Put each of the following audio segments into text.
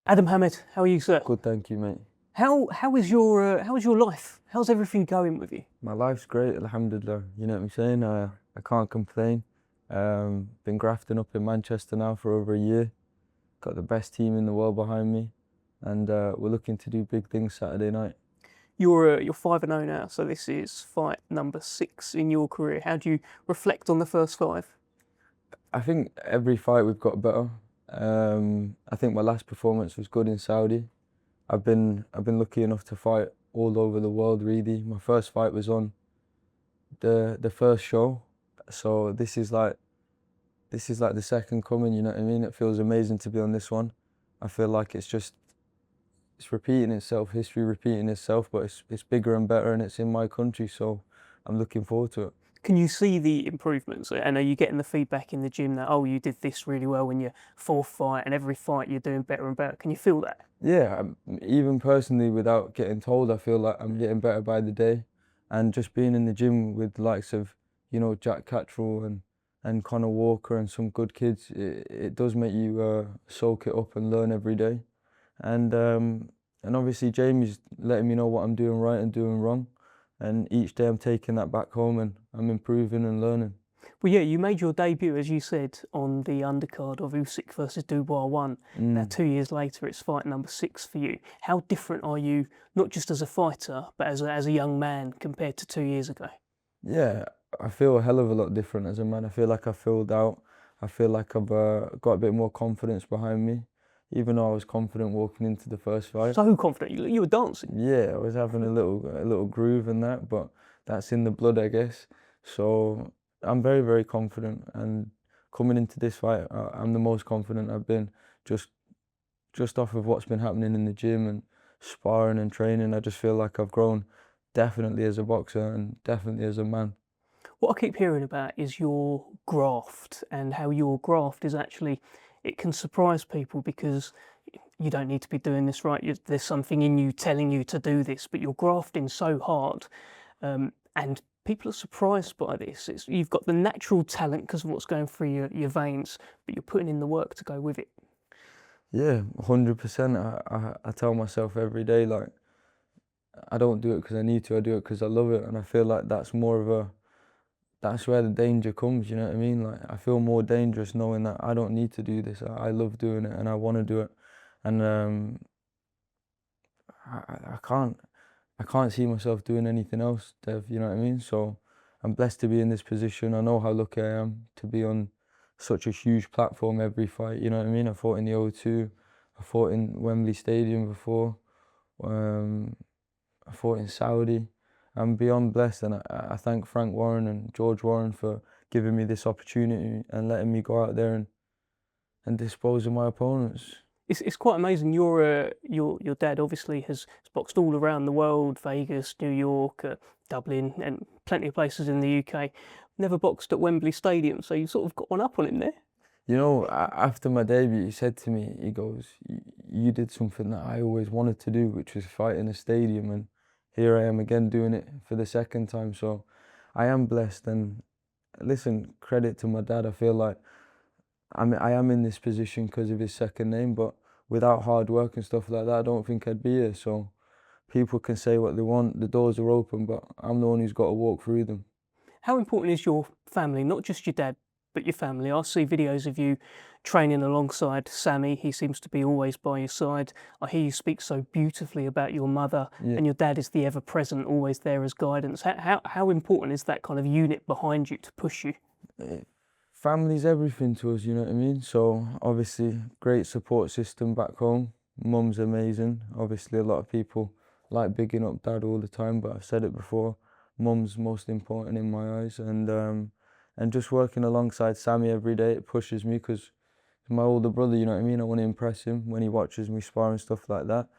Aadam Hamed, how are you, sir? Good, thank you, mate. How is your life? How's everything going with you? My life's great, alhamdulillah. You know what I'm saying? I can't complain. Been grafting up in Manchester now for over a year. Got the best team in the world behind me, and we're looking to do big things Saturday night. You're 5-0 now, so this is fight number 6 in your career. How do you reflect on the first 5? I think every fight we've got better. I think my last performance was good in Saudi. I've been lucky enough to fight all over the world, really. My first fight was on the first show, so this is like the second coming. You know what I mean? It feels amazing to be on this one. I feel like it's repeating itself, history repeating itself, but it's bigger and better, and it's in my country, so I'm looking forward to it. Can you see the improvements? And are you getting the feedback in the gym that, oh, you did this really well in your 4th fight, and every fight you're doing better and better? Can you feel that? Yeah, even personally, without getting told, I feel like I'm getting better by the day. And just being in the gym with the likes of, Jack Cattrall and Connor Walker and some good kids, it does make you soak it up and learn every day. And obviously Jamie's letting me know what I'm doing right and doing wrong. And each day I'm taking that back home and I'm improving and learning. Well, yeah, you made your debut, as you said, on the undercard of Usyk versus Dubois 1. Now, 2 years later, it's fight number 6 for you. How different are you, not just as a fighter, but as a young man compared to 2 years ago? Yeah, I feel a hell of a lot different as a man. I feel like I filled out. I feel like I've got a bit more confidence behind me, even though I was confident walking into the first fight. So confident, you were dancing. Yeah, I was having a little groove and that, but that's in the blood, I guess. So I'm very, very confident, and coming into this fight, I'm the most confident I've been, just off of what's been happening in the gym and sparring and training. I just feel like I've grown definitely as a boxer and definitely as a man. What I keep hearing about is your graft, and how your graft is actually, it can surprise people because you don't need to be doing this, right? There's something in you telling you to do this, but you're grafting so hard, and people are surprised by this. You've got the natural talent because of what's going through your veins, but you're putting in the work to go with it. Yeah, 100%. I tell myself every day, like, I don't do it because I need to, I do it because I love it, and I feel like that's where the danger comes, you know what I mean? Like, I feel more dangerous knowing that I don't need to do this. I love doing it and I want to do it. And I can't see myself doing anything else, Dev, you know what I mean? So I'm blessed to be in this position. I know how lucky I am to be on such a huge platform every fight, you know what I mean? I fought in the O2, I fought in Wembley Stadium before, I fought in Saudi. I'm beyond blessed, and I thank Frank Warren and George Warren for giving me this opportunity and letting me go out there and dispose of my opponents. It's quite amazing. Your dad obviously has boxed all around the world: Vegas, New York, Dublin, and plenty of places in the UK. Never boxed at Wembley Stadium, so you sort of got one up on him there. You know, after my debut, he said to me, he goes, "You did something that I always wanted to do, which was fight in a stadium, and here I am again doing it for the second time." So I am blessed, and listen, credit to my dad. I feel like I am in this position because of his second name, but without hard work and stuff like that, I don't think I'd be here. So people can say what they want, the doors are open, but I'm the one who's got to walk through them. How important is your family, not just your dad, but your family? I see videos of you training alongside Sammy. He seems to be always by your side. I hear you speak so beautifully about your mother, and your dad is the ever-present, always there as guidance. How important is that kind of unit behind you to push you? Family's everything to us, you know what I mean? So obviously, great support system back home. Mum's amazing. Obviously, a lot of people like bigging up dad all the time, but I've said it before, mum's most important in my eyes. And just working alongside Sammy every day, it pushes me because he's my older brother, you know what I mean? I want to impress him when he watches me spar and stuff like that.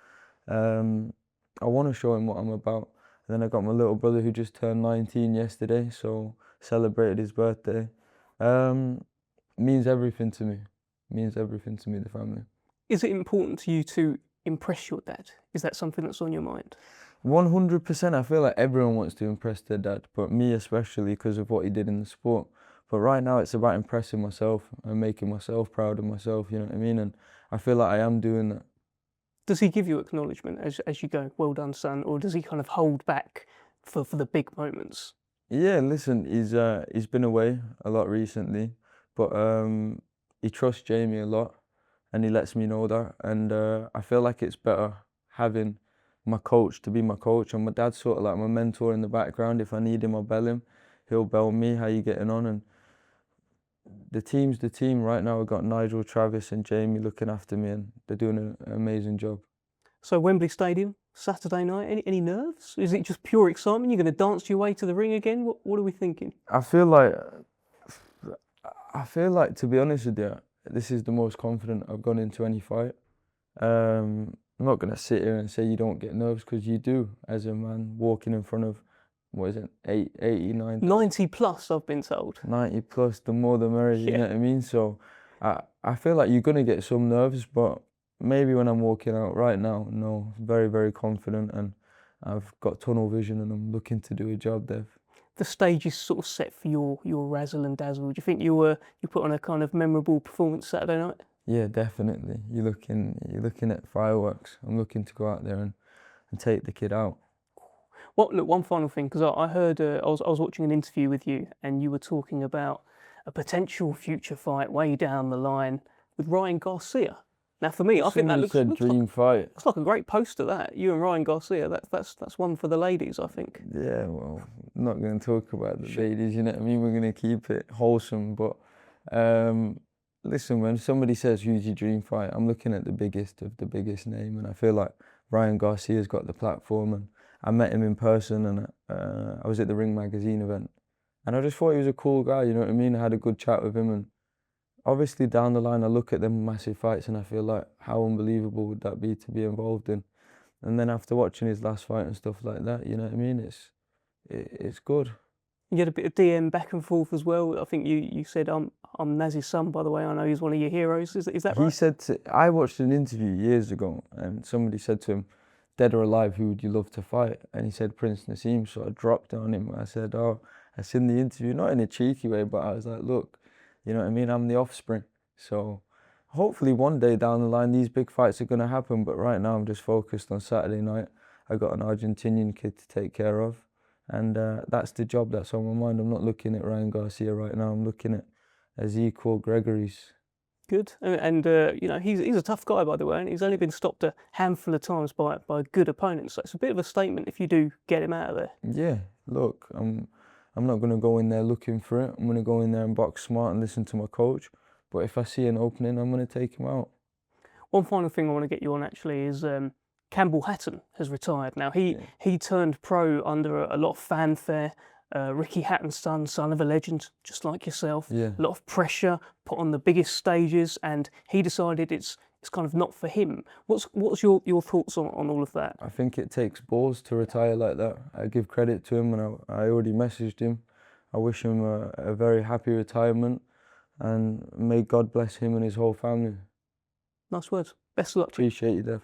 I want to show him what I'm about. And then I got my little brother who just turned 19 yesterday, so celebrated his birthday. Means everything to me. Means everything to me, the family. Is it important to you to impress your dad? Is that something that's on your mind? 100%. I feel like everyone wants to impress their dad, but me especially because of what he did in the sport. But right now it's about impressing myself and making myself proud of myself, you know what I mean? And I feel like I am doing that. Does he give you acknowledgement as you go, well done, son, or does he kind of hold back for the big moments? Yeah, listen, he's been away a lot recently, but he trusts Jamie a lot, and he lets me know that. And I feel like it's better having my coach to be my coach, and my dad's sort of like my mentor in the background. If I need him, I'll bell him. He'll bell me. How you getting on? And the team's the team right now. We've got Nigel, Travis, and Jamie looking after me, and they're doing an amazing job. So Wembley Stadium, Saturday night, any nerves? Is it just pure excitement? You're going to dance your way to the ring again? What are we thinking? I feel like, to be honest with you, this is the most confident I've gone into any fight. I'm not gonna sit here and say you don't get nerves, because you do as a man walking in front of, what is it, 89, 90 plus, I've been told. 90 plus, the more the merrier, you Yeah. know what I mean? So I feel like you're gonna get some nerves, but maybe when I'm walking out right now, no, very, very confident, and I've got tunnel vision and I'm looking to do a job, Dev. The stage is sort of set for your razzle and dazzle. Do you think you put on a kind of memorable performance Saturday night? Yeah, definitely. You're looking at fireworks. I'm looking to go out there and take the kid out. Look, one final thing, because I heard I was watching an interview with you, and you were talking about a potential future fight way down the line with Ryan Garcia. Now, for me, I think that Somebody looks, said dream fight. looks like a great poster. That you and Ryan Garcia, that's one for the ladies, I think. Yeah, well, I'm not going to talk about the ladies, you know what I mean? We're going to keep it wholesome. But listen, when somebody says who's your dream fight, I'm looking at the biggest of the biggest name, and I feel like Ryan Garcia's got the platform. And I met him in person, and I was at the Ring Magazine event, and I just thought he was a cool guy, you know what I mean? I had a good chat with him, and obviously down the line I look at them massive fights and I feel like how unbelievable would that be to be involved in. And then after watching his last fight and stuff like that, you know what I mean? It's good. You had a bit of DM back and forth as well. I think you said I'm Naz's son, by the way. I know he's one of your heroes. Is that He right? said I watched an interview years ago, and somebody said to him, dead or alive, who would you love to fight? And he said Prince Naseem. So I dropped on him. I said, oh, I seen the interview, not in a cheeky way, but I was like, look, you know what I mean? I'm the offspring. So hopefully one day down the line, these big fights are going to happen. But right now I'm just focused on Saturday night. I got an Argentinian kid to take care of. And that's the job that's on my mind. I'm not looking at Ryan Garcia right now. I'm looking at Ezekiel Gregory's. Good. And you know, he's a tough guy, by the way, and he's only been stopped a handful of times by good opponents. So it's a bit of a statement if you do get him out of there. Yeah, look, I'm not going to go in there looking for it. I'm going to go in there and box smart and listen to my coach. But if I see an opening, I'm going to take him out. One final thing I want to get you on actually is Campbell Hatton has retired. Now he turned pro under a lot of fanfare. Ricky Hatton's son of a legend, just like yourself. Yeah. A lot of pressure put on the biggest stages, and he decided it's kind of not for him. What's your thoughts on all of that? I think it takes balls to retire like that. I give credit to him, and I already messaged him. I wish him a very happy retirement, and may God bless him and his whole family. Nice words. Best of luck to you. Appreciate you, Dev.